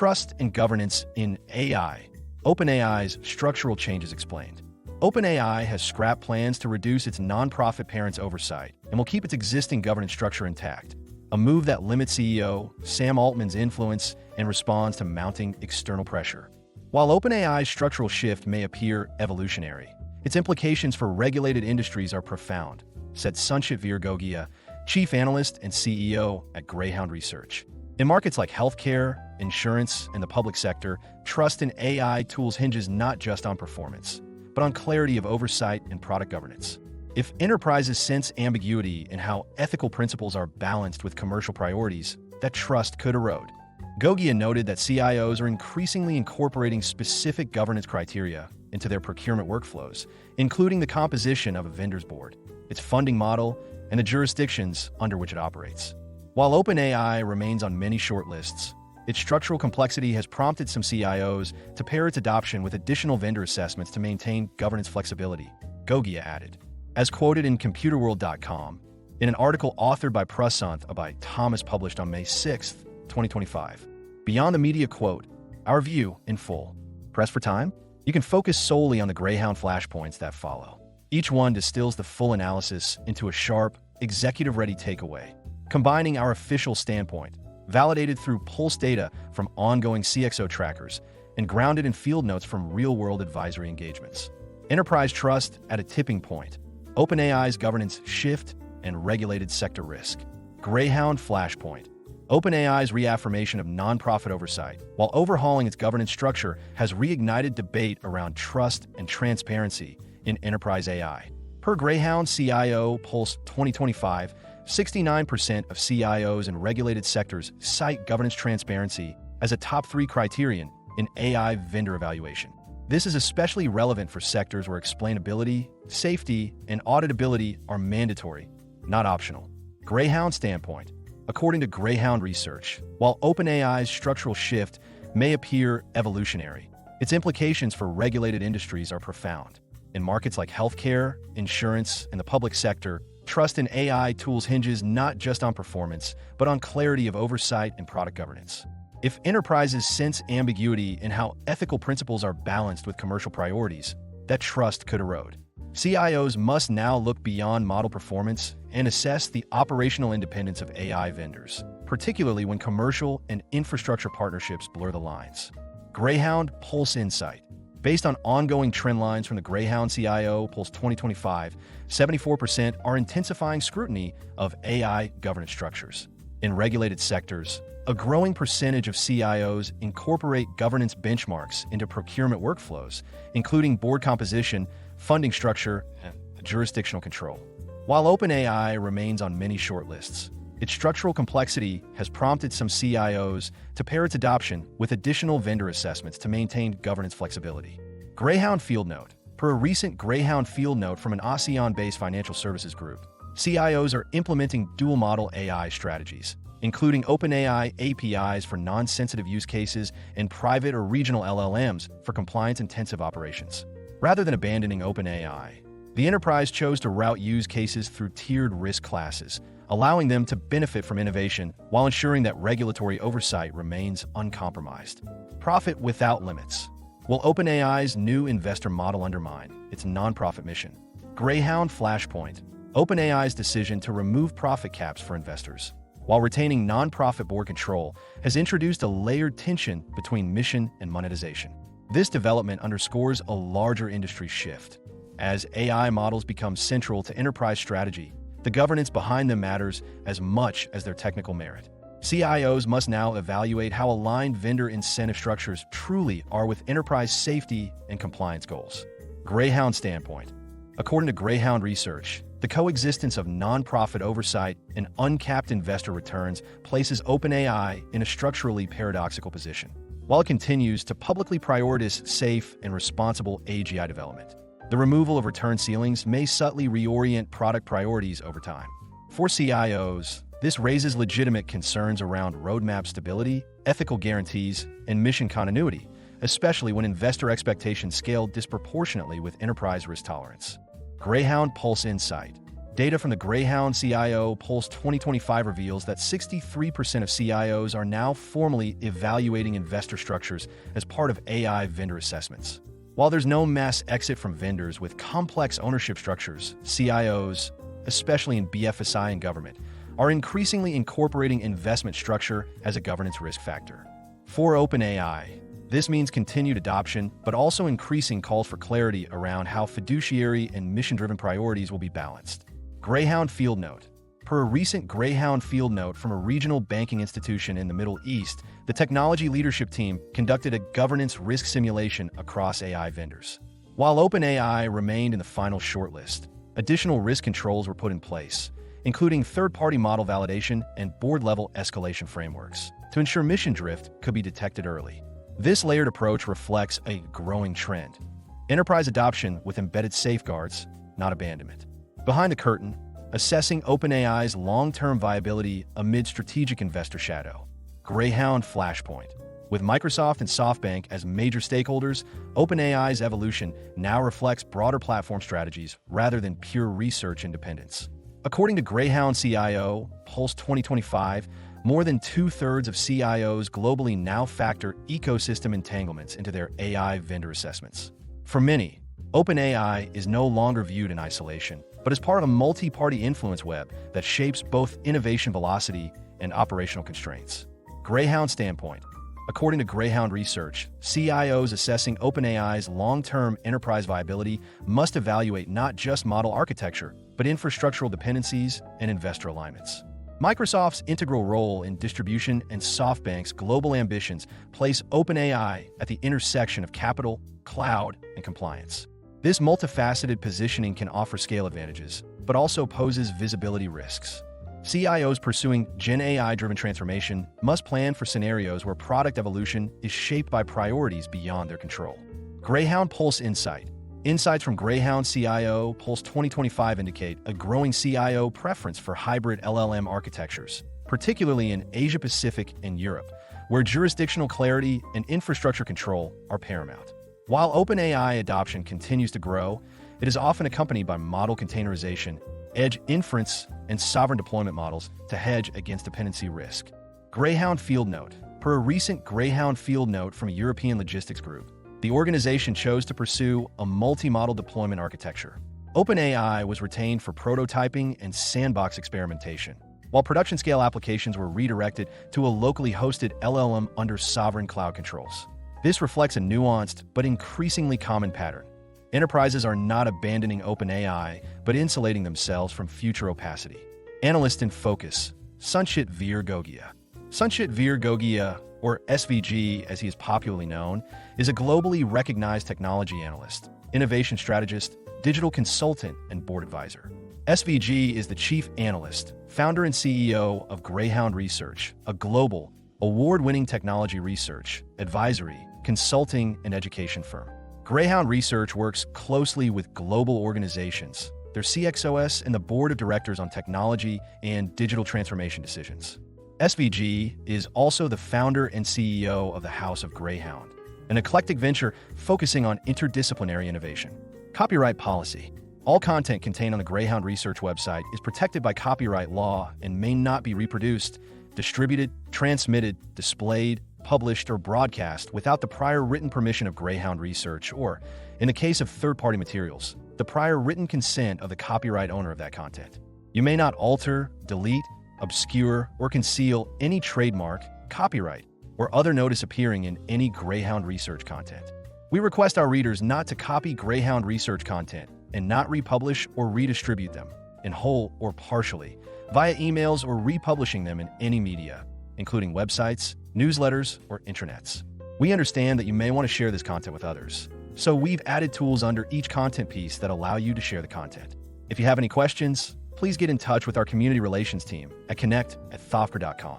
Trust and governance in AI. OpenAI's structural changes explained. OpenAI has scrapped plans to reduce its nonprofit parents' oversight and will keep its existing governance structure intact, a move that limits CEO Sam Altman's influence and responds to mounting external pressure. While OpenAI's structural shift may appear evolutionary, its implications for regulated industries are profound, said Sanchit Gogia, Chief Analyst and CEO at Greyhound Research. In markets like healthcare, insurance, and the public sector, trust in AI tools hinges not just on performance, but on clarity of oversight and product governance. If enterprises sense ambiguity in how ethical principles are balanced with commercial priorities, that trust could erode. Gogia noted that CIOs are increasingly incorporating specific governance criteria into their procurement workflows, including the composition of a vendor's board, its funding model, and the jurisdictions under which it operates. While OpenAI remains on many shortlists, its structural complexity has prompted some CIOs to pair its adoption with additional vendor assessments to maintain governance flexibility, Gogia added. As quoted in ComputerWorld.com, in an article authored by Prasant by Thomas published on May 6, 2025. Beyond the media quote, our view in full. Press for time? You can focus solely on the Greyhound flashpoints that follow. Each one distills the full analysis into a sharp, executive-ready takeaway, combining our official standpoint, validated through Pulse data from ongoing CXO trackers, and grounded in field notes from real-world advisory engagements. Enterprise trust at a tipping point, OpenAI's governance shift, and regulated sector risk. Greyhound flashpoint. OpenAI's reaffirmation of nonprofit oversight, while overhauling its governance structure, has reignited debate around trust and transparency in enterprise AI. Per Greyhound CIO Pulse 2025, 69% of CIOs in regulated sectors cite governance transparency as a top 3 criterion in AI vendor evaluation. This is especially relevant for sectors where explainability, safety, and auditability are mandatory, not optional. Greyhound standpoint. According to Greyhound Research, while OpenAI's structural shift may appear evolutionary, its implications for regulated industries are profound. In markets like healthcare, insurance, and the public sector, trust in AI tools hinges not just on performance, but on clarity of oversight and product governance. If enterprises sense ambiguity in how ethical principles are balanced with commercial priorities, that trust could erode. CIOs must now look beyond model performance and assess the operational independence of AI vendors, particularly when commercial and infrastructure partnerships blur the lines. Greyhound Pulse Insight. Based on ongoing trend lines from the Greyhound CIO Pulse 2025, 74% are intensifying scrutiny of AI governance structures. In regulated sectors, a growing percentage of CIOs incorporate governance benchmarks into procurement workflows, including board composition, funding structure, and jurisdictional control. While OpenAI remains on many shortlists, its structural complexity has prompted some CIOs to pair its adoption with additional vendor assessments to maintain governance flexibility. Greyhound Field Note. Per a recent Greyhound Field Note from an ASEAN-based financial services group, CIOs are implementing dual-model AI strategies, including OpenAI APIs for non-sensitive use cases and private or regional LLMs for compliance-intensive operations. Rather than abandoning OpenAI, the enterprise chose to route use cases through tiered risk classes, allowing them to benefit from innovation while ensuring that regulatory oversight remains uncompromised. Profit without limits. Will OpenAI's new investor model undermine its nonprofit mission? Greyhound Flashpoint. OpenAI's decision to remove profit caps for investors, while retaining nonprofit board control, has introduced a layered tension between mission and monetization. This development underscores a larger industry shift. As AI models become central to enterprise strategy, the governance behind them matters as much as their technical merit. CIOs must now evaluate how aligned vendor incentive structures truly are with enterprise safety and compliance goals. Greyhound standpoint. According to Greyhound Research, the coexistence of nonprofit oversight and uncapped investor returns places OpenAI in a structurally paradoxical position. While it continues to publicly prioritize safe and responsible AGI development, the removal of return ceilings may subtly reorient product priorities over time. For CIOs, this raises legitimate concerns around roadmap stability, ethical guarantees, and mission continuity, especially when investor expectations scale disproportionately with enterprise risk tolerance. Greyhound Pulse Insight. Data from the Greyhound CIO Pulse 2025 reveals that 63% of CIOs are now formally evaluating investor structures as part of AI vendor assessments. While there's no mass exit from vendors with complex ownership structures, CIOs, especially in BFSI and government, are increasingly incorporating investment structure as a governance risk factor. For OpenAI, this means continued adoption, but also increasing calls for clarity around how fiduciary and mission-driven priorities will be balanced. Greyhound Field Note. Per a recent Greyhound Field Note from a regional banking institution in the Middle East, the technology leadership team conducted a governance risk simulation across AI vendors. While OpenAI remained in the final shortlist, additional risk controls were put in place, including third-party model validation and board-level escalation frameworks, to ensure mission drift could be detected early. This layered approach reflects a growing trend: enterprise adoption with embedded safeguards, not abandonment. Behind the curtain, assessing OpenAI's long-term viability amid strategic investor shadow. Greyhound Flashpoint. With Microsoft and SoftBank as major stakeholders, OpenAI's evolution now reflects broader platform strategies rather than pure research independence. According to Greyhound CIO Pulse 2025, more than two-thirds of CIOs globally now factor ecosystem entanglements into their AI vendor assessments. For many, OpenAI is no longer viewed in isolation, but as part of a multi-party influence web that shapes both innovation velocity and operational constraints. Greyhound Standpoint. According to Greyhound Research, CIOs assessing OpenAI's long-term enterprise viability must evaluate not just model architecture, but infrastructural dependencies and investor alignments. Microsoft's integral role in distribution and SoftBank's global ambitions place OpenAI at the intersection of capital, cloud, and compliance. This multifaceted positioning can offer scale advantages, but also poses visibility risks. CIOs pursuing Gen AI-driven transformation must plan for scenarios where product evolution is shaped by priorities beyond their control. Greyhound Pulse Insight. Insights from Greyhound CIO Pulse 2025 indicate a growing CIO preference for hybrid LLM architectures, particularly in Asia-Pacific and Europe, where jurisdictional clarity and infrastructure control are paramount. While OpenAI adoption continues to grow, it is often accompanied by model containerization, edge inference, and sovereign deployment models to hedge against dependency risk. Greyhound Field Note. Per a recent Greyhound Field Note from a European logistics group, the organization chose to pursue a multi-model deployment architecture. OpenAI was retained for prototyping and sandbox experimentation, while production-scale applications were redirected to a locally hosted LLM under sovereign cloud controls. This reflects a nuanced but increasingly common pattern. Enterprises are not abandoning OpenAI, but insulating themselves from future opacity. Analyst in focus, Sanchit Gogia. Sanchit Gogia, or SVG as he is popularly known, is a globally recognized technology analyst, innovation strategist, digital consultant, and board advisor. SVG is the chief analyst, founder and CEO of Greyhound Research, a global, award-winning technology research, advisory, consulting, and education firm. Greyhound Research works closely with global organizations, their CXOs, and the board of directors on technology and digital transformation decisions. SVG is also the founder and CEO of the House of Greyhound, an eclectic venture focusing on interdisciplinary innovation. Copyright policy. All content contained on the Greyhound Research website is protected by copyright law and may not be reproduced, distributed, transmitted, displayed, published, or broadcast without the prior written permission of Greyhound Research or, in the case of third-party materials, the prior written consent of the copyright owner of that content. You may not alter, delete, obscure, or conceal any trademark, copyright, or other notice appearing in any Greyhound Research content. We request our readers not to copy Greyhound Research content and not republish or redistribute them, in whole or partially, via emails or republishing them in any media, including websites, newsletters, or intranets. We understand that you may want to share this content with others, so we've added tools under each content piece that allow you to share the content. If you have any questions, please get in touch with our community relations team at connect@thofker.com.